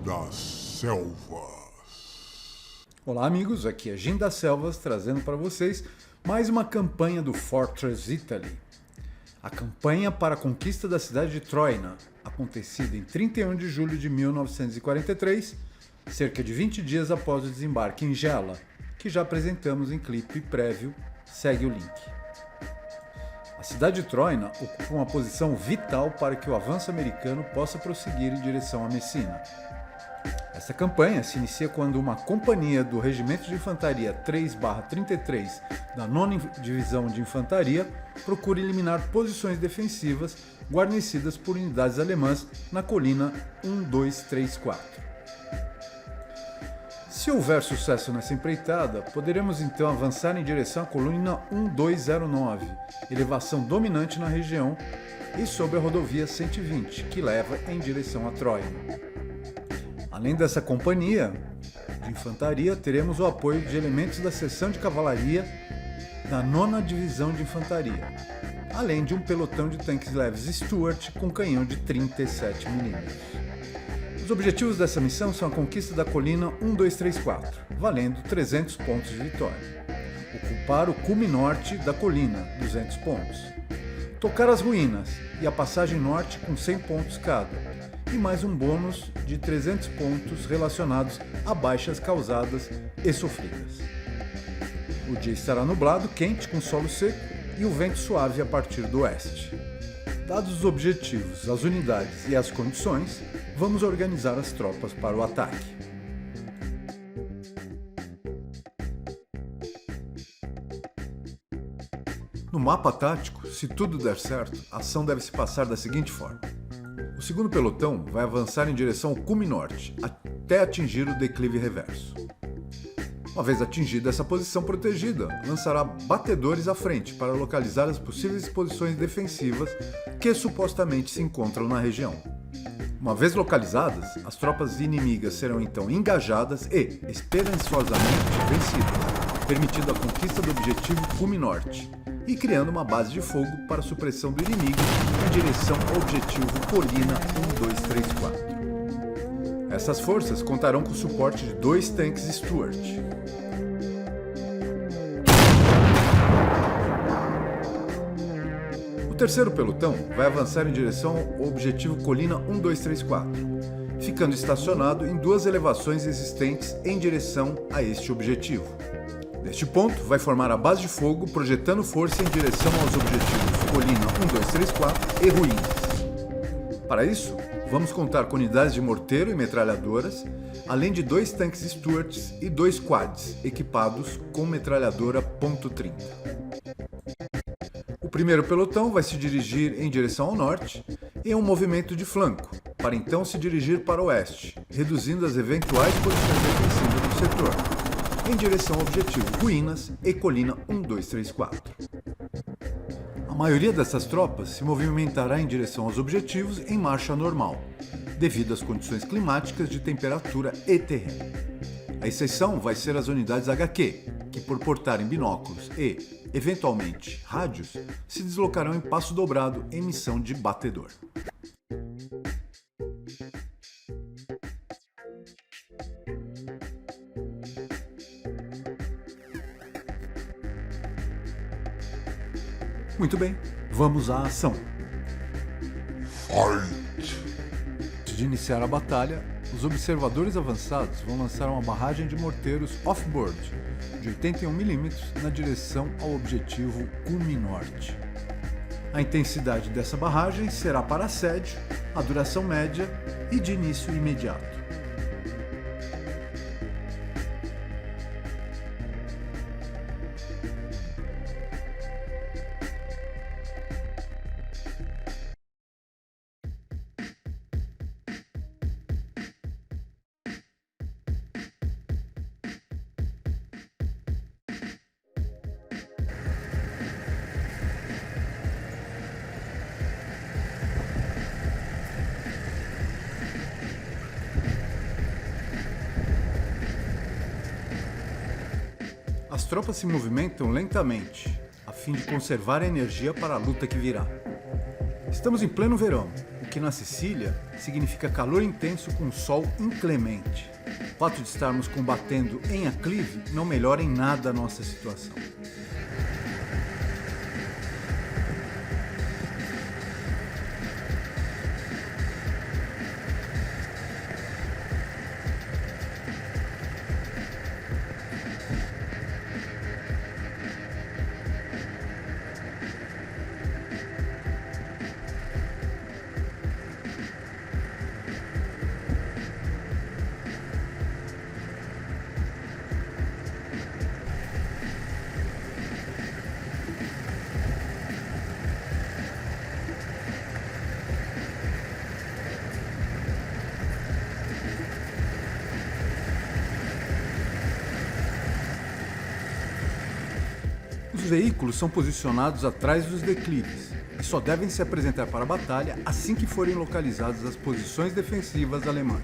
das Selvas. Olá amigos, aqui é Jim das Selvas trazendo para vocês mais uma campanha do Fortress Italy. A campanha para a conquista da cidade de Troina, acontecida em 31 de julho de 1943, cerca de 20 dias após o desembarque em Gela, que já apresentamos em clipe prévio, segue o link. A cidade de Troina ocupa uma posição vital para que o avanço americano possa prosseguir em direção a Messina. Essa campanha se inicia quando uma companhia do Regimento de Infantaria 3/33 da 9ª Divisão de Infantaria procura eliminar posições defensivas guarnecidas por unidades alemãs na colina 1234. Se houver sucesso nessa empreitada, poderemos então avançar em direção à colina 1209, elevação dominante na região, e sobre a rodovia 120, que leva em direção a Troina. Além dessa companhia de infantaria, teremos o apoio de elementos da seção de cavalaria da 9ª Divisão de Infantaria, além de um pelotão de tanques leves Stuart com canhão de 37 mm. Os objetivos dessa missão são a conquista da colina 1234, valendo 300 pontos de vitória. Ocupar o cume norte da colina, 200 pontos. Tocar as ruínas e a passagem norte com 100 pontos cada. E mais um bônus de 300 pontos relacionados a baixas causadas e sofridas. O dia estará nublado, quente, com solo seco e o vento suave a partir do oeste. Dados os objetivos, as unidades e as condições, vamos organizar as tropas para o ataque. No mapa tático, se tudo der certo, a ação deve se passar da seguinte forma. O segundo pelotão vai avançar em direção ao cume norte, até atingir o declive reverso. Uma vez atingida essa posição protegida, lançará batedores à frente para localizar as possíveis posições defensivas que supostamente se encontram na região. Uma vez localizadas, as tropas inimigas serão então engajadas e, esperançosamente, vencidas, permitindo a conquista do objetivo cume norte, e criando uma base de fogo para a supressão do inimigo em direção ao objetivo colina 1234. Essas forças contarão com o suporte de 2 tanques Stuart. O terceiro pelotão vai avançar em direção ao objetivo colina 1234, ficando estacionado em 2 elevações existentes em direção a este objetivo. Neste ponto, vai formar a base de fogo, projetando força em direção aos objetivos colina 1234 e ruínas. Para isso, vamos contar com unidades de morteiro e metralhadoras, além de 2 tanques Stuarts e 2 quads, equipados com metralhadora .30. O primeiro pelotão vai se dirigir em direção ao norte, em um movimento de flanco, para então se dirigir para o oeste, reduzindo as eventuais posições defensivas do setor, em direção ao objetivo ruínas e colina 1234. A maioria dessas tropas se movimentará em direção aos objetivos em marcha normal, devido às condições climáticas de temperatura e terreno. A exceção vai ser as unidades HQ, que por portarem binóculos e, eventualmente, rádios, se deslocarão em passo dobrado em missão de batedor. Muito bem, vamos à ação. Fight! Antes de iniciar a batalha, os observadores avançados vão lançar uma barragem de morteiros off-board de 81 mm na direção ao objetivo cume norte. A intensidade dessa barragem será para assédio, a duração média e de início imediato. As tropas se movimentam lentamente, a fim de conservar a energia para a luta que virá. Estamos em pleno verão, o aqui na Sicília significa calor intenso com sol inclemente. O fato de estarmos combatendo em aclive não melhora em nada a nossa situação. Os veículos são posicionados atrás dos declives e só devem se apresentar para a batalha assim que forem localizadas as posições defensivas alemãs.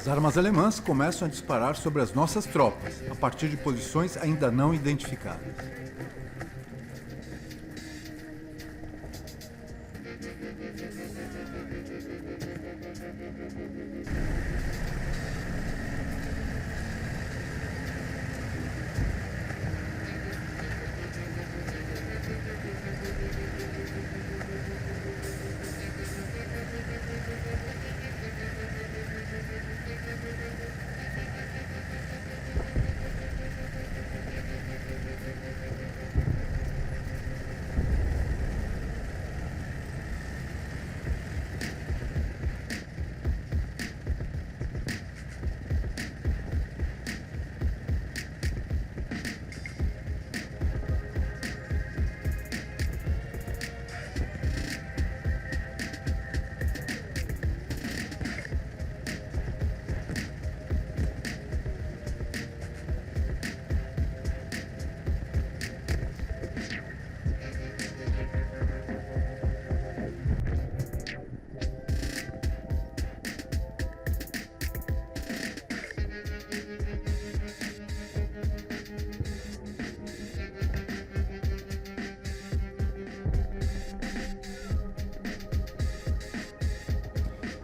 As armas alemãs começam a disparar sobre as nossas tropas, a partir de posições ainda não identificadas.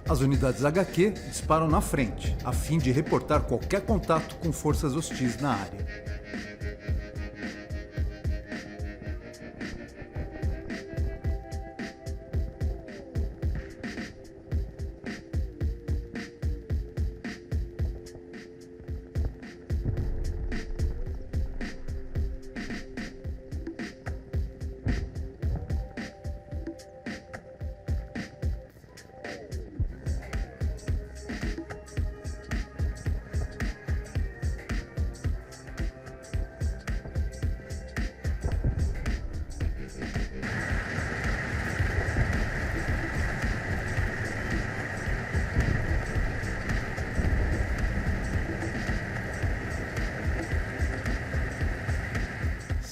As unidades HQ disparam na frente, a fim de reportar qualquer contato com forças hostis na área.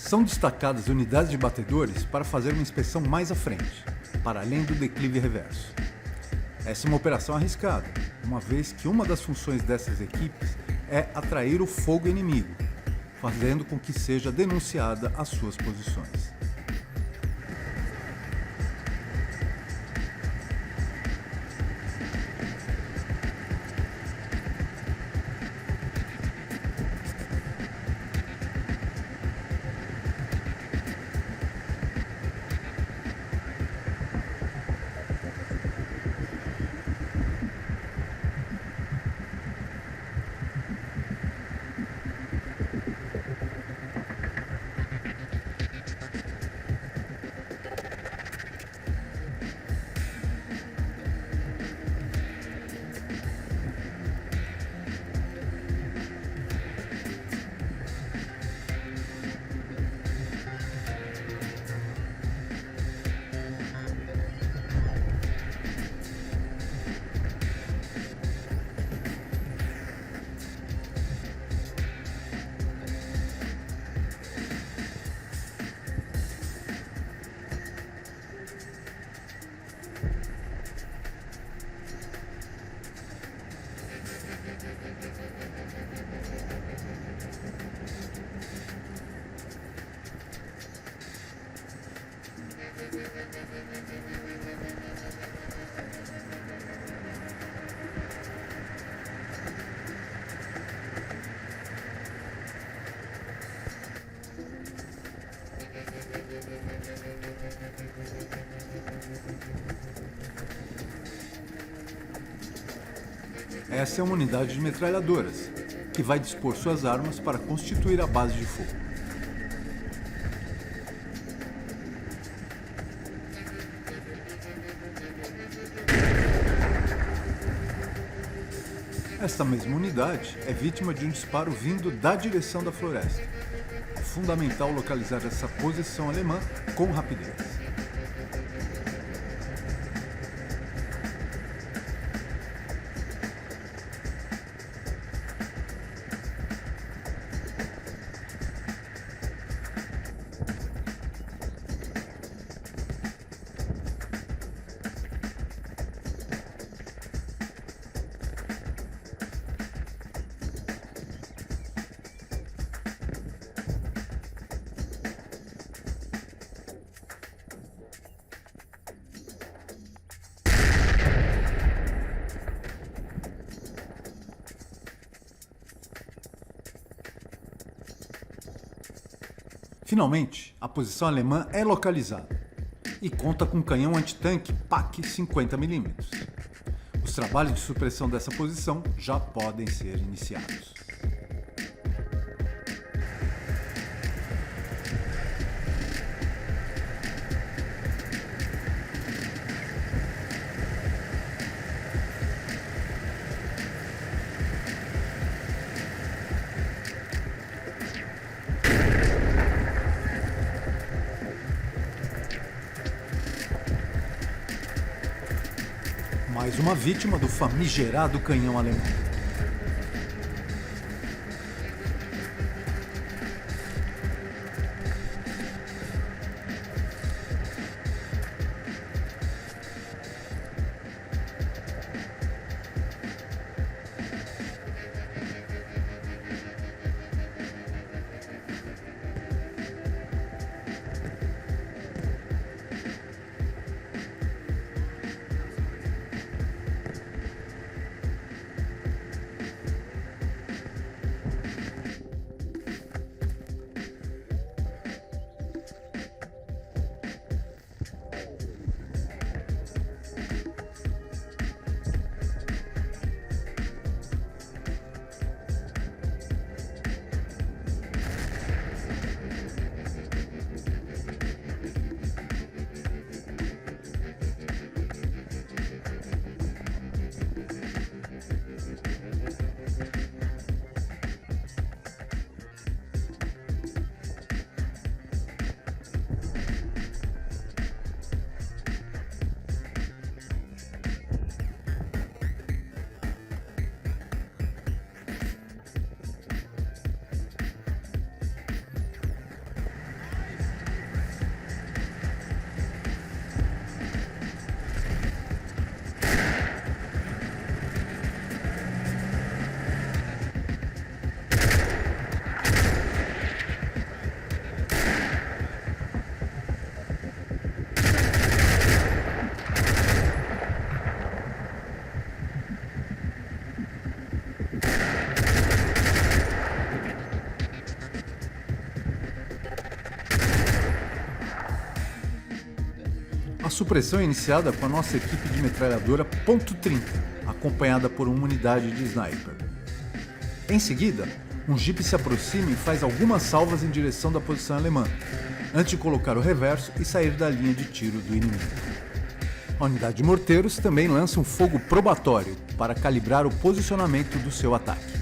São destacadas unidades de batedores para fazer uma inspeção mais à frente, para além do declive reverso. Essa é uma operação arriscada, uma vez que uma das funções dessas equipes é atrair o fogo inimigo, fazendo com que seja denunciada as suas posições. Essa é uma unidade de metralhadoras, que vai dispor suas armas para constituir a base de fogo. Esta mesma unidade é vítima de um disparo vindo da direção da floresta. É fundamental localizar essa posição alemã com rapidez. Finalmente, a posição alemã é localizada e conta com um canhão antitanque PaK 50mm. Os trabalhos de supressão dessa posição já podem ser iniciados. Mais uma vítima do famigerado canhão alemão. supressão é iniciada com a nossa equipe de metralhadora .30, acompanhada por uma unidade de sniper. Em seguida, um Jeep se aproxima e faz algumas salvas em direção da posição alemã, antes de colocar o reverso e sair da linha de tiro do inimigo. A unidade de morteiros também lança um fogo probatório para calibrar o posicionamento do seu ataque.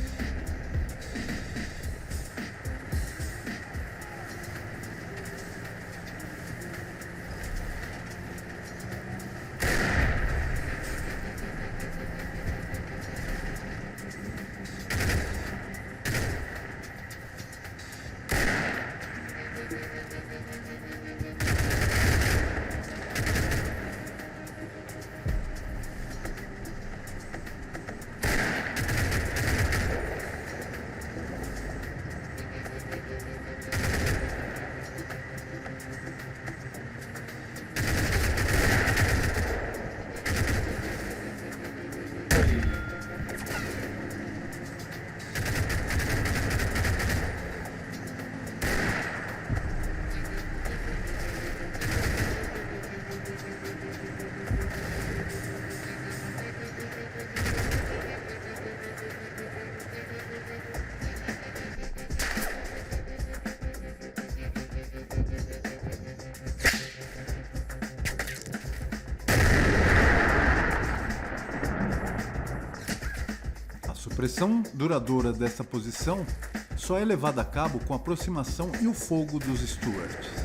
A supressão duradoura dessa posição só é levada a cabo com a aproximação e o fogo dos Stuarts.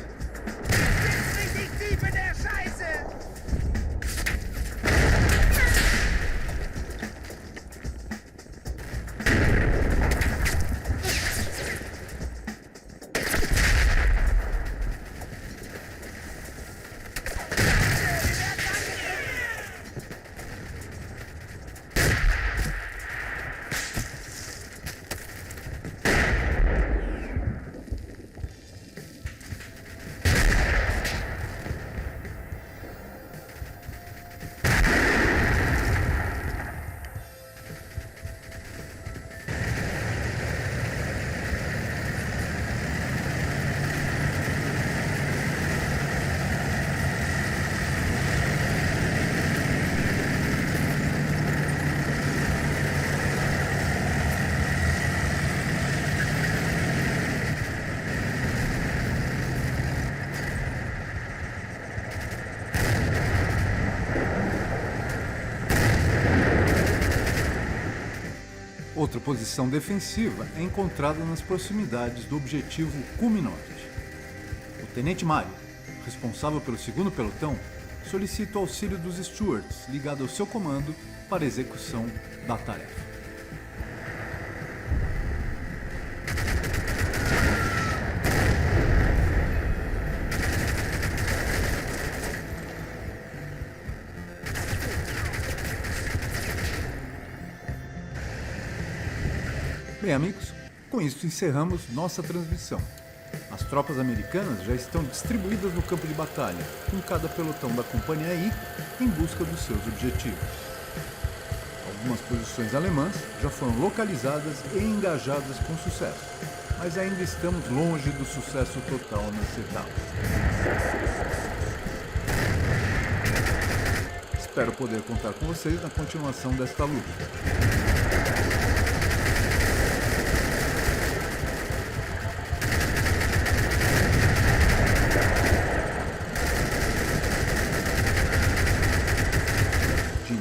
Outra posição defensiva é encontrada nas proximidades do objetivo Cume Norte. O Tenente Mário, responsável pelo segundo pelotão, solicita o auxílio dos Stuarts ligado ao seu comando para a execução da tarefa. Bem, amigos, com isso encerramos nossa transmissão. As tropas americanas já estão distribuídas no campo de batalha, com cada pelotão da Companhia I em busca dos seus objetivos. Algumas posições alemãs já foram localizadas e engajadas com sucesso, mas ainda estamos longe do sucesso total nessa etapa. Espero poder contar com vocês na continuação desta luta.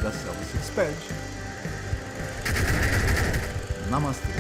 Da Selva se despede. Namastê.